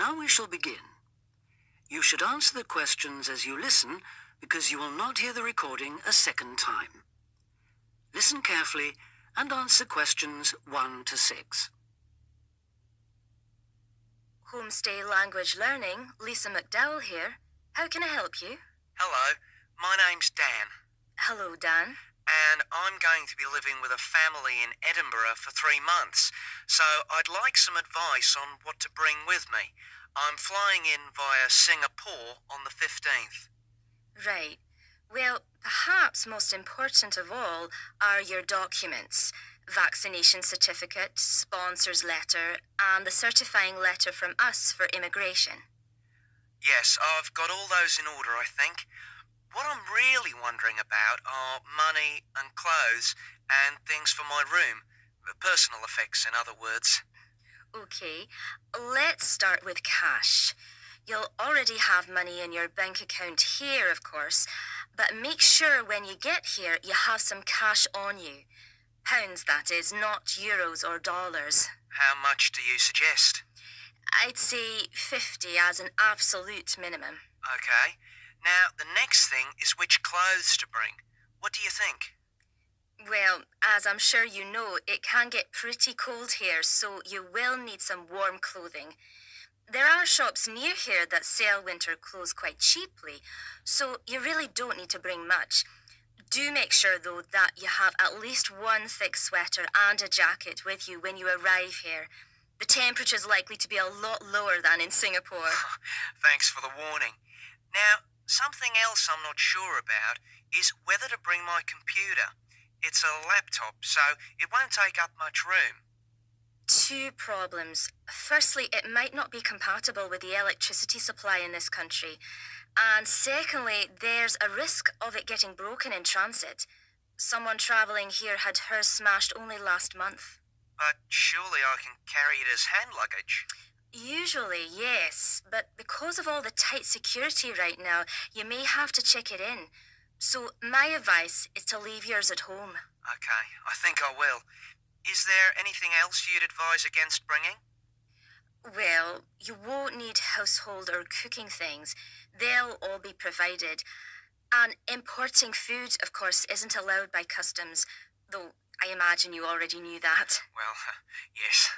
Now we shall begin. You should answer the questions as you listen, because you will not hear the recording a second time. Listen carefully and answer questions 1 to 6. Homestay Language Learning, Lisa McDowell here. How can I help you? Hello, my name's Dan, Hello, Dan. and I'm going to be living with a family in Edinburgh for 3 months, so I'd like some advice on what to bring with me. I'm flying in via Singapore on the 15th. Right. Well, perhaps most important of all are your documents. Vaccination certificate, sponsor's letter, and the certifying letter from us for immigration. Yes, I've got all those in order, I think. What I'm really wondering about are money and clothes and things for my room. Personal effects, in other words. Okay, let's start with cash. You'll already have money in your bank account here, of course, but make sure when you get here you have some cash on you. Pounds, that is, not euros or dollars. How much do you suggest? I'd say 50 as an absolute minimum. Okay. Now, the next thing is which clothes to bring. What do you think? Well, as I'm sure you know, it can get pretty cold here, so you will need some warm clothing. There are shops near here that sell winter clothes quite cheaply, so you really don't need to bring much. Do make sure, though, that you have at least one thick sweater and a jacket with you when you arrive here. The temperature's likely to be a lot lower than in Singapore. Thanks for the warning. Now, something else I'm not sure about is whether to bring my computer. It's a laptop, so it won't take up much room. 2 problems. Firstly, it might not be compatible with the electricity supply in this country. And secondly, there's a risk of it getting broken in transit. Someone travelling here had hers smashed only last month. But surely I can carry it as hand luggage. Usually, yes, but because of all the tight security right now, you may have to check it in. So my advice is to leave yours at home. Okay, I think I will. Is there anything else you'd advise against bringing? Well, you won't need household or cooking things. They'll all be provided. And importing food, of course, isn't allowed by customs, though I imagine you already knew that. Well, yes.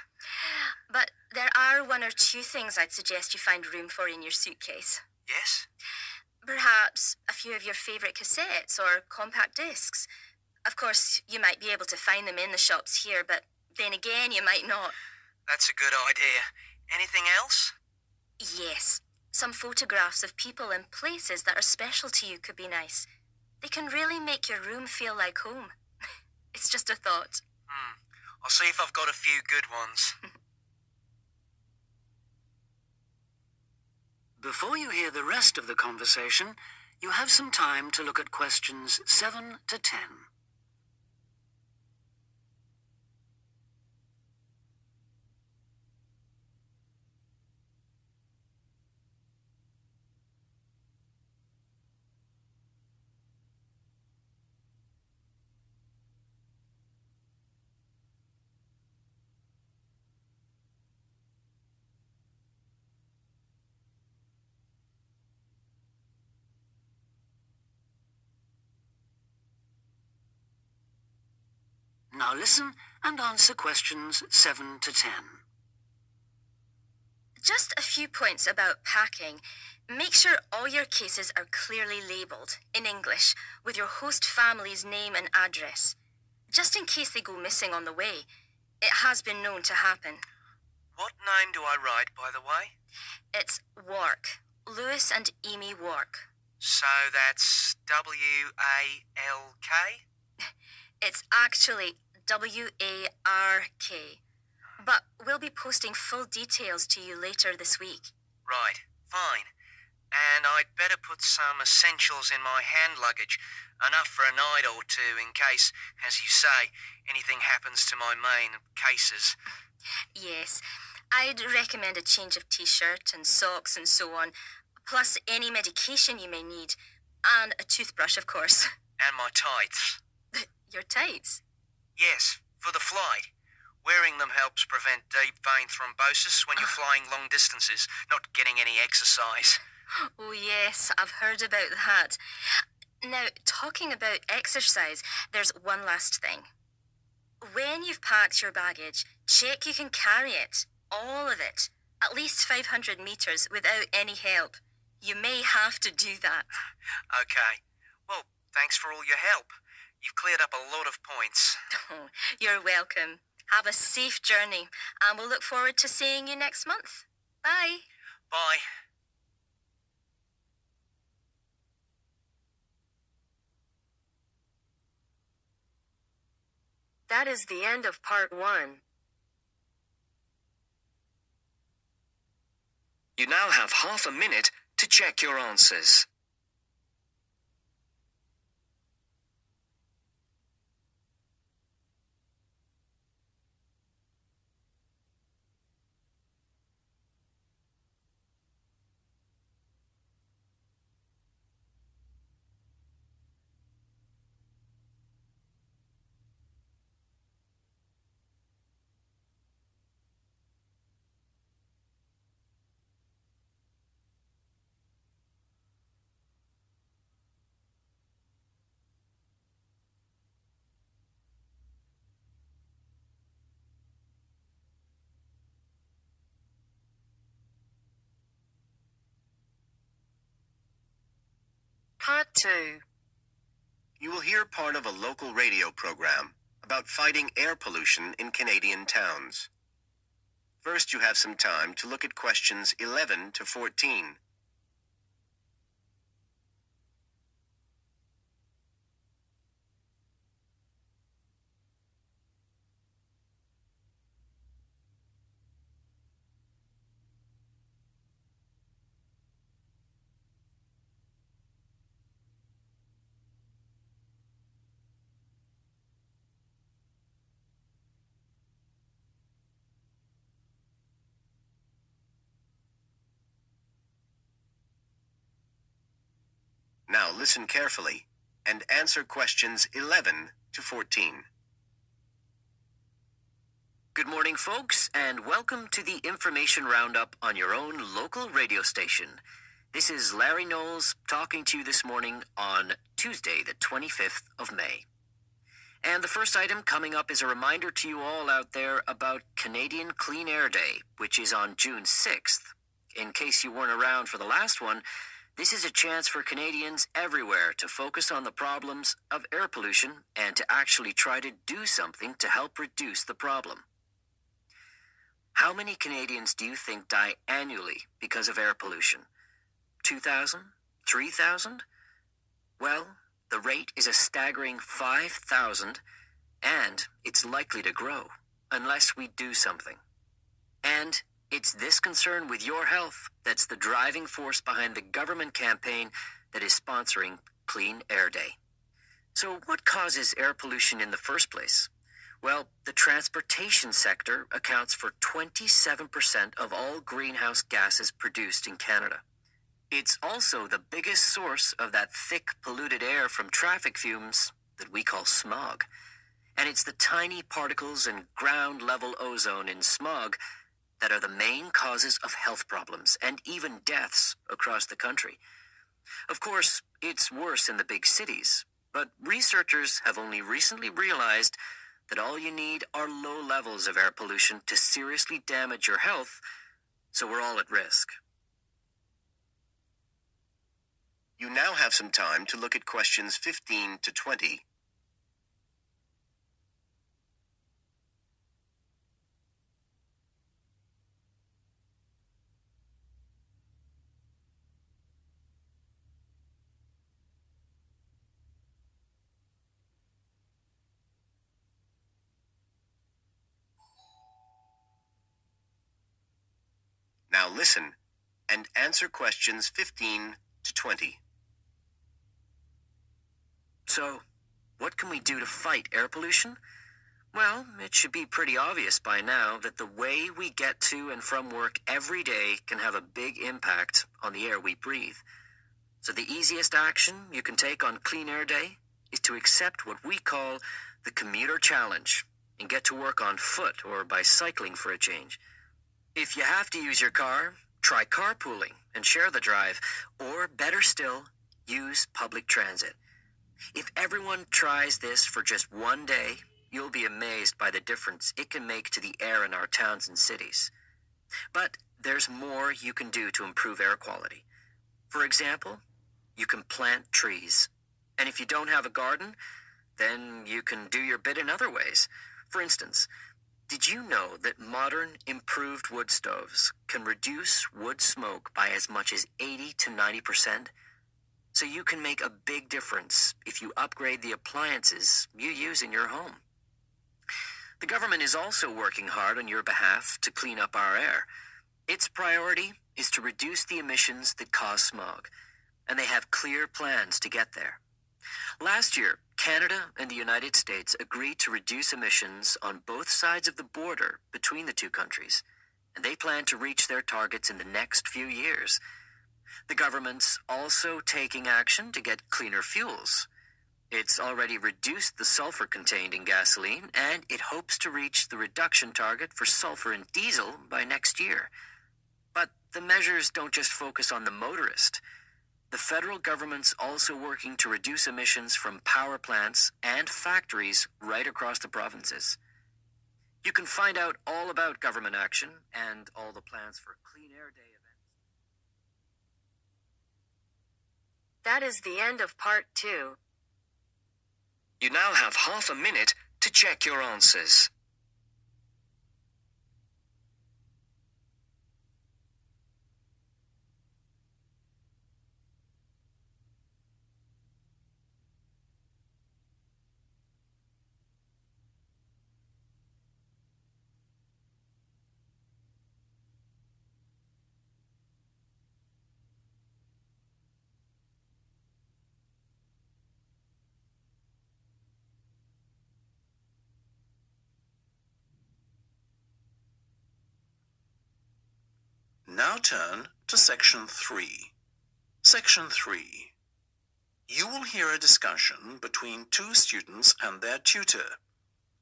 But there are 1 or 2 things I'd suggest you find room for in your suitcase. Yes? Perhaps a few of your favourite cassettes or compact discs. Of course, you might be able to find them in the shops here, but then again, you might not. That's a good idea. Anything else? Yes, some photographs of people and places that are special to you could be nice. They can really make your room feel like home. It's just a thought. I'll see if I've got a few good ones. Before you hear the rest of the conversation, you have some time to look at questions 7 to 10. Now listen and answer questions 7 to 10. Just a few points about packing. Make sure all your cases are clearly labelled, in English, with your host family's name and address. Just in case they go missing on the way. It has been known to happen. What name do I write, by the way? It's Wark. Lewis and Amy Wark. So that's W-A-L-K? It's actually W-A-R-K. But we'll be posting full details to you later this week. Right, fine. And I'd better put some essentials in my hand luggage, enough for a night or 2 in case, as you say, anything happens to my main cases. Yes, I'd recommend a change of t-shirt and socks and so on, plus any medication you may need, and a toothbrush, of course. And my tights. Your tights? Yes, for the flight. Wearing them helps prevent deep vein thrombosis when you're flying long distances, not getting any exercise. Oh, yes, I've heard about that. Now, talking about exercise, there's one last thing. When you've packed your baggage, check you can carry it, all of it, at least 500 meters without any help. You may have to do that. Okay. Well, thanks for all your help. You've cleared up a lot of points. Oh, you're welcome. Have a safe journey, and we'll look forward to seeing you next month. Bye. Bye. That is the end of part 1. You now have half a minute to check your answers. Part 2. You will hear part of a local radio program about fighting air pollution in Canadian towns. First, you have some time to look at questions 11 to 14. Now listen carefully and answer questions 11 to 14. Good morning, folks, and welcome to the information roundup on your own local radio station. This is Larry Knowles talking to you this morning on Tuesday, the 25th of May. And the first item coming up is a reminder to you all out there about Canadian Clean Air Day, which is on June 6th. In case you weren't around for the last one, this is a chance for Canadians everywhere to focus on the problems of air pollution and to actually try to do something to help reduce the problem. How many Canadians do you think die annually because of air pollution? 2,000? 3,000? Well, the rate is a staggering 5,000, and it's likely to grow unless we do something. And it's this concern with your health that's the driving force behind the government campaign that is sponsoring Clean Air Day. So what causes air pollution in the first place? Well, the transportation sector accounts for 27% of all greenhouse gases produced in Canada. It's also the biggest source of that thick, polluted air from traffic fumes that we call smog. And it's the tiny particles and ground-level ozone in smog that are the main causes of health problems and even deaths across the country. Of course, it's worse in the big cities, but researchers have only recently realized that all you need are low levels of air pollution to seriously damage your health, so we're all at risk. You now have some time to look at questions 15 to 20. Now listen and answer questions 15 to 20. So, what can we do to fight air pollution? Well, it should be pretty obvious by now that the way we get to and from work every day can have a big impact on the air we breathe. So the easiest action you can take on Clean Air Day is to accept what we call the Commuter Challenge. and get to work on foot or by cycling for a change. If you have to use your car, try carpooling and share the drive, or better still, use public transit. If everyone tries this for just one day, you'll be amazed by the difference it can make to the air in our towns and cities. But there's more you can do to improve air quality. For example, you can plant trees. And if you don't have a garden, then you can do your bit in other ways. For instance, did you know that modern, improved wood stoves can reduce wood smoke by as much as 80 to 90%? So you can make a big difference if you upgrade the appliances you use in your home. The government is also working hard on your behalf to clean up our air. Its priority is to reduce the emissions that cause smog, and they have clear plans to get there. Last year, Canada and the United States agreed to reduce emissions on both sides of the border between the two countries, and they plan to reach their targets in the next few years. The government's also taking action to get cleaner fuels. It's already reduced the sulfur contained in gasoline, and it hopes to reach the reduction target for sulfur in diesel by next year. But the measures don't just focus on the motorist. The federal government's also working to reduce emissions from power plants and factories right across the provinces. You can find out all about government action and all the plans for Clean Air Day events. That is the end of part 2. You now have half a minute to check your answers. Now turn to Section 3. Section 3. You will hear a discussion between two students and their tutor.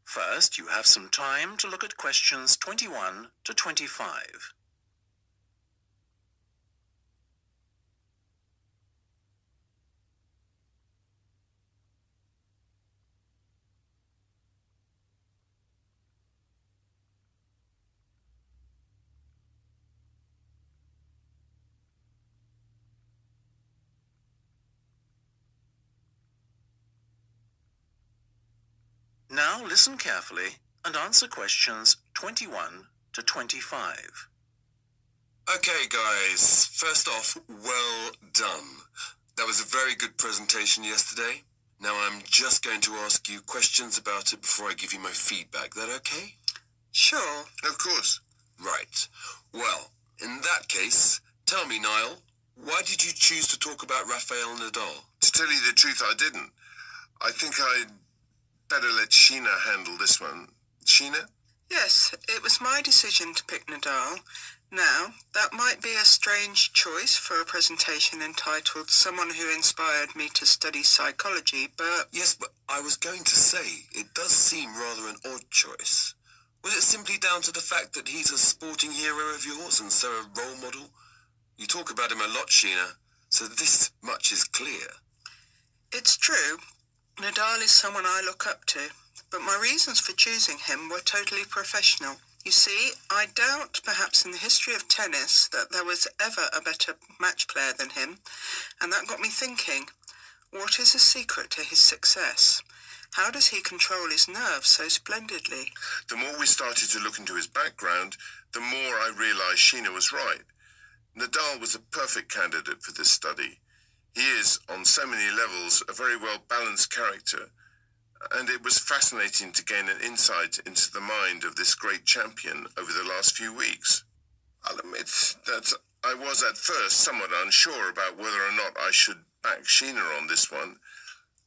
First, you have some time to look at questions 21 to 25. Now listen carefully and answer questions 21 to 25. Okay, guys, first off, well done. That was a very good presentation yesterday. Now I'm just going to ask you questions about it before I give you my feedback. That okay? Sure. Of course. Right. Well, in that case, tell me, Niall, why did you choose to talk about Rafael Nadal? To tell you the truth, I didn't. I think I'd better let Sheena handle this one. Sheena? Yes, it was my decision to pick Nadal. Now, that might be a strange choice for a presentation entitled Someone Who Inspired Me to Study Psychology, but... Yes, but I was going to say, it does seem rather an odd choice. Was it simply down to the fact that he's a sporting hero of yours and so a role model? You talk about him a lot, Sheena, so this much is clear. It's true. Nadal is someone I look up to, but my reasons for choosing him were totally professional. You see, I doubt perhaps in the history of tennis that there was ever a better match player than him, and that got me thinking, what is the secret to his success? How does he control his nerves so splendidly? The more we started to look into his background, the more I realized Sheena was right. Nadal was a perfect candidate for this study. He is, on so many levels, a very well-balanced character, and it was fascinating to gain an insight into the mind of this great champion over the last few weeks. I'll admit that I was at first somewhat unsure about whether or not I should back Sheena on this one,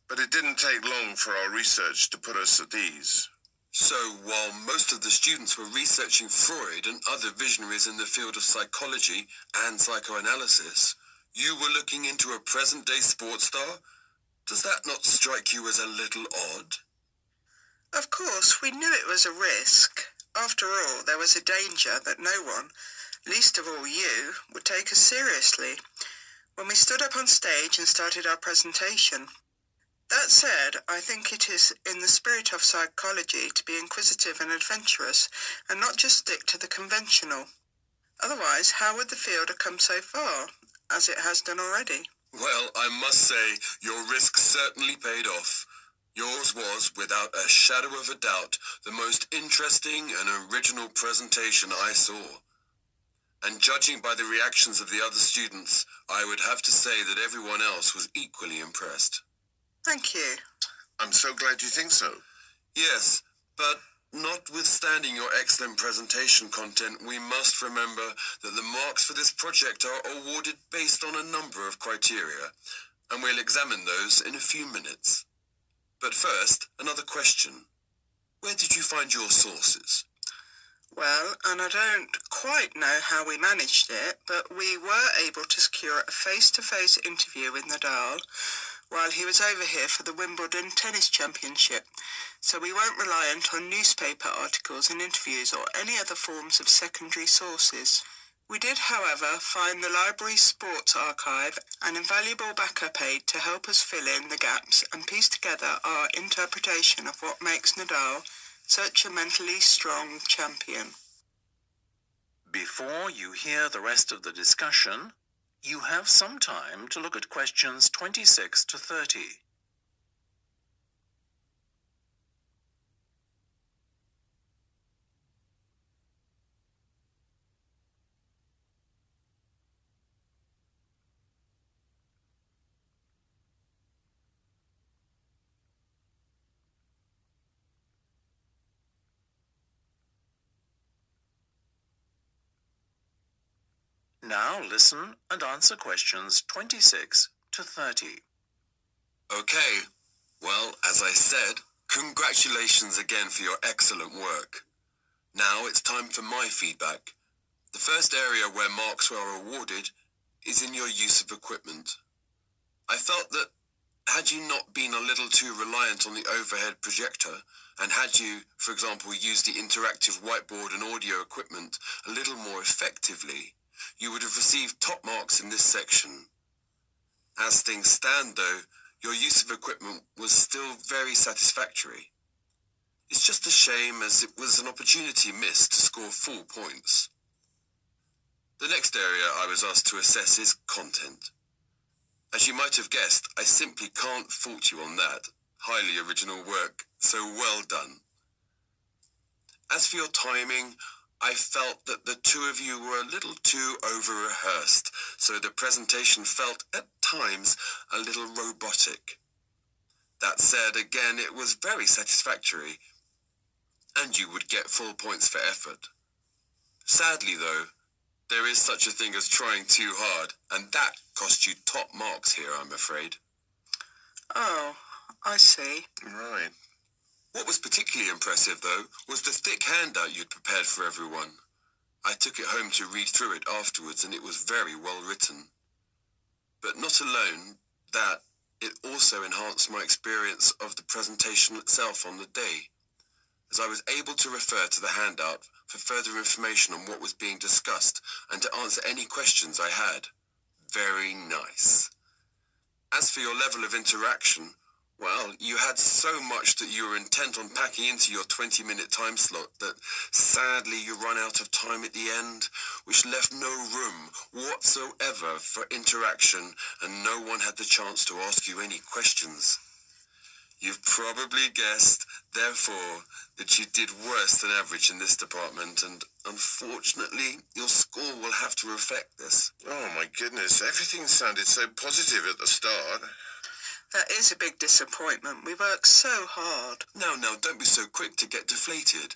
but it didn't take long for our research to put us at ease. So, while most of the students were researching Freud and other visionaries in the field of psychology and psychoanalysis, you were looking into a present-day sports star? Does that not strike you as a little odd? Of course, we knew it was a risk. After all, there was a danger that no one, least of all you, would take us seriously when we stood up on stage and started our presentation. That said, I think it is in the spirit of psychology to be inquisitive and adventurous and not just stick to the conventional. Otherwise, how would the field have come so far, as it has done already? Well, I must say, your risk certainly paid off. Yours was, without a shadow of a doubt, the most interesting and original presentation I saw. And judging by the reactions of the other students, I would have to say that everyone else was equally impressed. Thank you. I'm so glad you think so. Yes, but notwithstanding your excellent presentation content, we must remember that the marks for this project are awarded based on a number of criteria, and we'll examine those in a few minutes. But first, another question. Where did you find your sources? Well, and I don't quite know how we managed it, but we were able to secure a face-to-face interview with Nadal while he was over here for the Wimbledon Tennis Championship, so we weren't reliant on newspaper articles and interviews or any other forms of secondary sources. We did, however, find the library sports archive, an invaluable backup aid to help us fill in the gaps and piece together our interpretation of what makes Nadal such a mentally strong champion. Before you hear the rest of the discussion, you have some time to look at questions 26 to 30. Now listen and answer questions 26 to 30. Okay, well, as I said, congratulations again for your excellent work. Now it's time for my feedback. The first area where marks were awarded is in your use of equipment. I felt that had you not been a little too reliant on the overhead projector, and had you, for example, used the interactive whiteboard and audio equipment a little more effectively, you would have received top marks in this section. As things stand, though, your use of equipment was still very satisfactory. It's just a shame as it was an opportunity missed to score full points. The next area I was asked to assess is content. As you might have guessed, I simply can't fault you on that. Highly original work, so well done. As for your timing, I felt that the two of you were a little too over-rehearsed, so the presentation felt, at times, a little robotic. That said, again, it was very satisfactory, and you would get full points for effort. Sadly, though, there is such a thing as trying too hard, and that cost you top marks here, I'm afraid. Oh, I see. Right. What was particularly impressive, though, was the thick handout you'd prepared for everyone. I took it home to read through it afterwards, and it was very well written. But not alone that, it also enhanced my experience of the presentation itself on the day, as I was able to refer to the handout for further information on what was being discussed and to answer any questions I had. Very nice. As for your level of interaction, well, you had so much that you were intent on packing into your 20-minute time slot that sadly you run out of time at the end, which left no room whatsoever for interaction, and no one had the chance to ask you any questions. You've probably guessed, therefore, that you did worse than average in this department, and unfortunately, your score will have to reflect this. Oh my goodness, everything sounded so positive at the start. That is a big disappointment. We worked so hard. Now, don't be so quick to get deflated.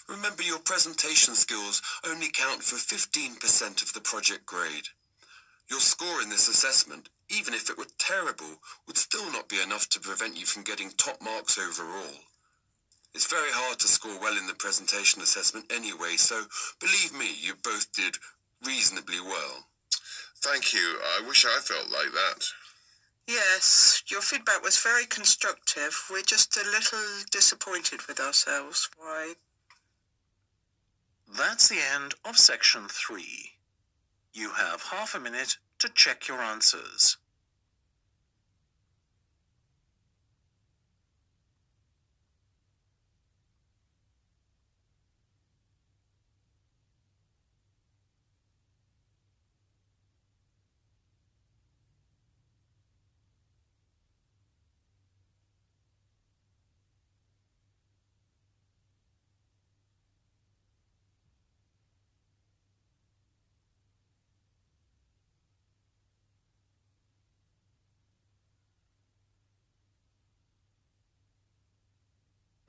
Remember, your presentation skills only count for 15% of the project grade. Your score in this assessment, even if it were terrible, would still not be enough to prevent you from getting top marks overall. It's very hard to score well in the presentation assessment anyway, so believe me, you both did reasonably well. Thank you. I wish I felt like that. Yes, your feedback was very constructive. We're just a little disappointed with ourselves. Why? That's the end of section 3. You have half a minute to check your answers.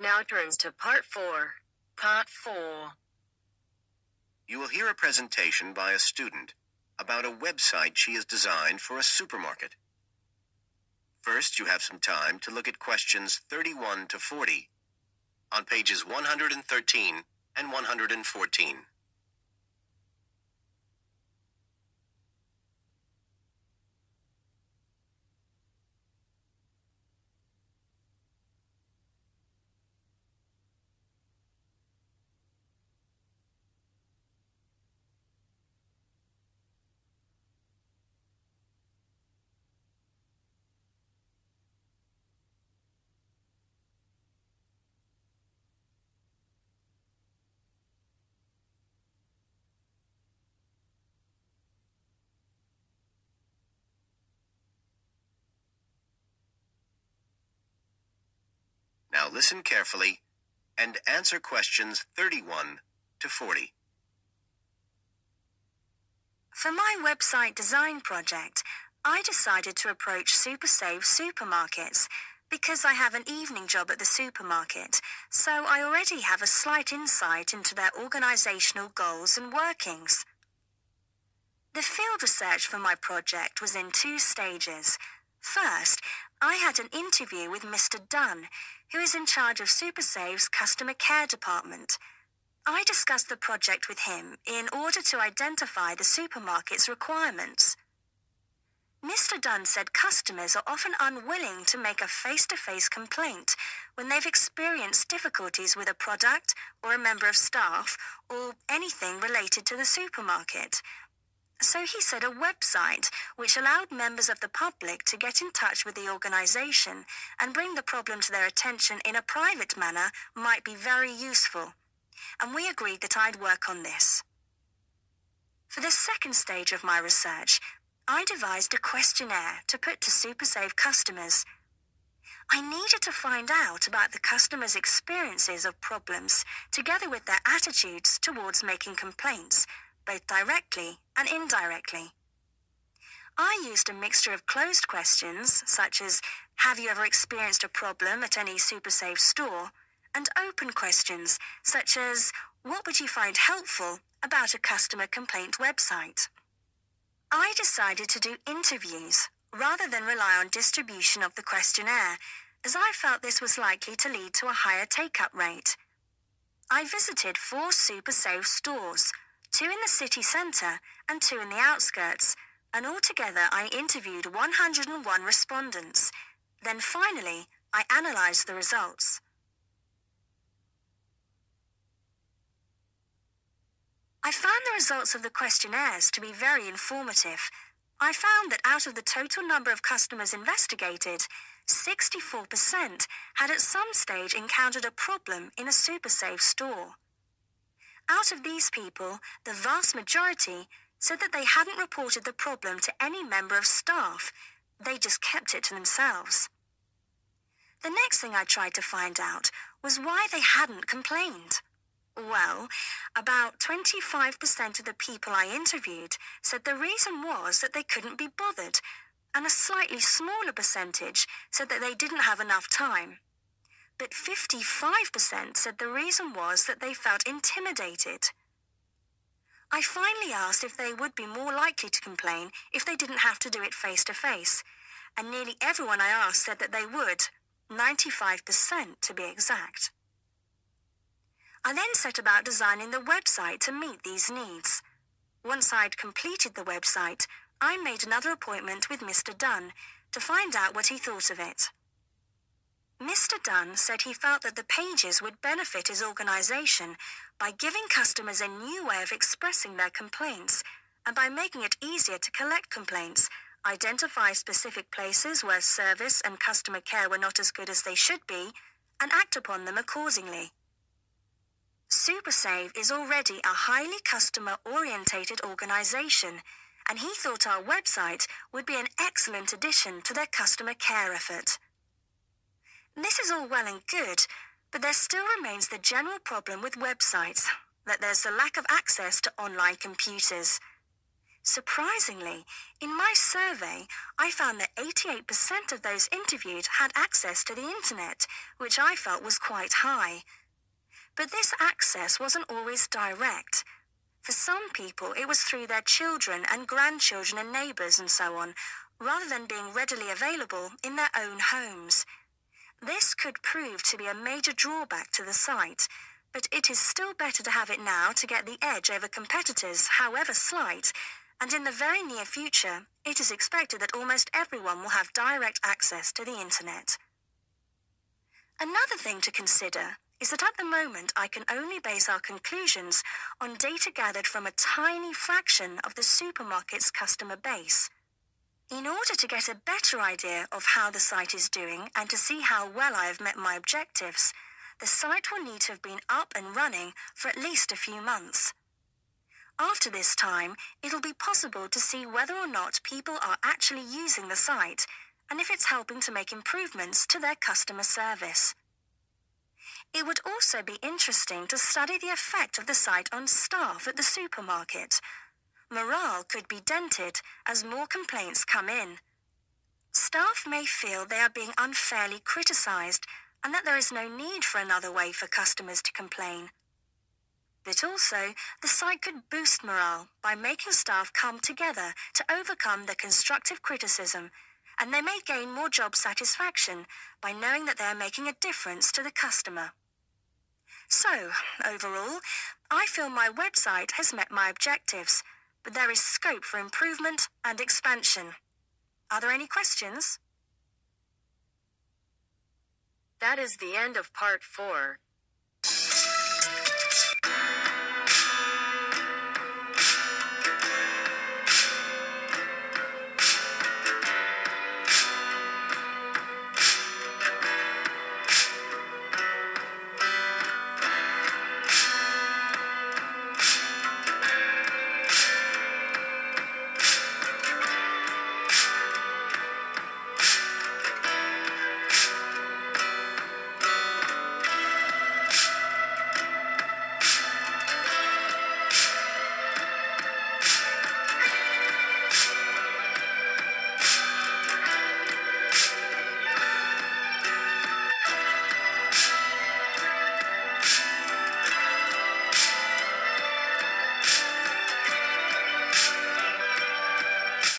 Now turns to part 4. Part 4. You will hear a presentation by a student about a website she has designed for a supermarket. First, you have some time to look at questions 31 to 40 on pages 113 and 114. Now listen carefully and answer questions 31 to 40. For my website design project, I decided to approach SuperSave supermarkets because I have an evening job at the supermarket, so I already have a slight insight into their organizational goals and workings. The field research for my project was in 2 stages. First, I had an interview with Mr. Dunn, who is in charge of SuperSave's customer care department. I discussed the project with him in order to identify the supermarket's requirements. Mr. Dunn said customers are often unwilling to make a face-to-face complaint when they've experienced difficulties with a product or a member of staff or anything related to the supermarket. So he said a website which allowed members of the public to get in touch with the organization and bring the problem to their attention in a private manner might be very useful, and we agreed that I'd work on this. For the second stage of my research, I devised a questionnaire to put to SuperSave customers. I needed to find out about the customers' experiences of problems together with their attitudes towards making complaints, both directly and indirectly. I used a mixture of closed questions, such as, have you ever experienced a problem at any SuperSave store? And open questions, such as, what would you find helpful about a customer complaint website? I decided to do interviews rather than rely on distribution of the questionnaire, as I felt this was likely to lead to a higher take-up rate. I visited 4 SuperSave stores, 2 in the city centre and 2 in the outskirts, and altogether I interviewed 101 respondents. Then finally, I analysed the results. I found the results of the questionnaires to be very informative. I found that out of the total number of customers investigated, 64% had at some stage encountered a problem in a SuperSave store. Out of these people, the vast majority said that they hadn't reported the problem to any member of staff. They just kept it to themselves. The next thing I tried to find out was why they hadn't complained. Well, about 25% of the people I interviewed said the reason was that they couldn't be bothered, and a slightly smaller percentage said that they didn't have enough time. But 55% said the reason was that they felt intimidated. I finally asked if they would be more likely to complain if they didn't have to do it face to face, and nearly everyone I asked said that they would, 95% to be exact. I then set about designing the website to meet these needs. Once I'd completed the website, I made another appointment with Mr. Dunn to find out what he thought of it. Mr. Dunn said he felt that the pages would benefit his organisation by giving customers a new way of expressing their complaints and by making it easier to collect complaints, identify specific places where service and customer care were not as good as they should be, and act upon them accordingly. SuperSave is already a highly customer-orientated organisation, and he thought our website would be an excellent addition to their customer care effort. This is all well and good, but there still remains the general problem with websites, that there's the lack of access to online computers. Surprisingly, in my survey, I found that 88% of those interviewed had access to the internet, which I felt was quite high. But this access wasn't always direct. For some people, it was through their children and grandchildren and neighbours and so on, rather than being readily available in their own homes. This could prove to be a major drawback to the site, but it is still better to have it now to get the edge over competitors, however slight, and in the very near future, it is expected that almost everyone will have direct access to the internet. Another thing to consider is that at the moment I can only base our conclusions on data gathered from a tiny fraction of the supermarket's customer base. In order to get a better idea of how the site is doing and to see how well I have met my objectives, the site will need to have been up and running for at least a few months. After this time, it'll be possible to see whether or not people are actually using the site and if it's helping to make improvements to their customer service. It would also be interesting to study the effect of the site on staff at the supermarket. Morale could be dented as more complaints come in. Staff may feel they are being unfairly criticised and that there is no need for another way for customers to complain. But also, the site could boost morale by making staff come together to overcome the constructive criticism, and they may gain more job satisfaction by knowing that they are making a difference to the customer. So, overall, I feel my website has met my objectives, but there is scope for improvement and expansion. Are there any questions? That is the end of part 4.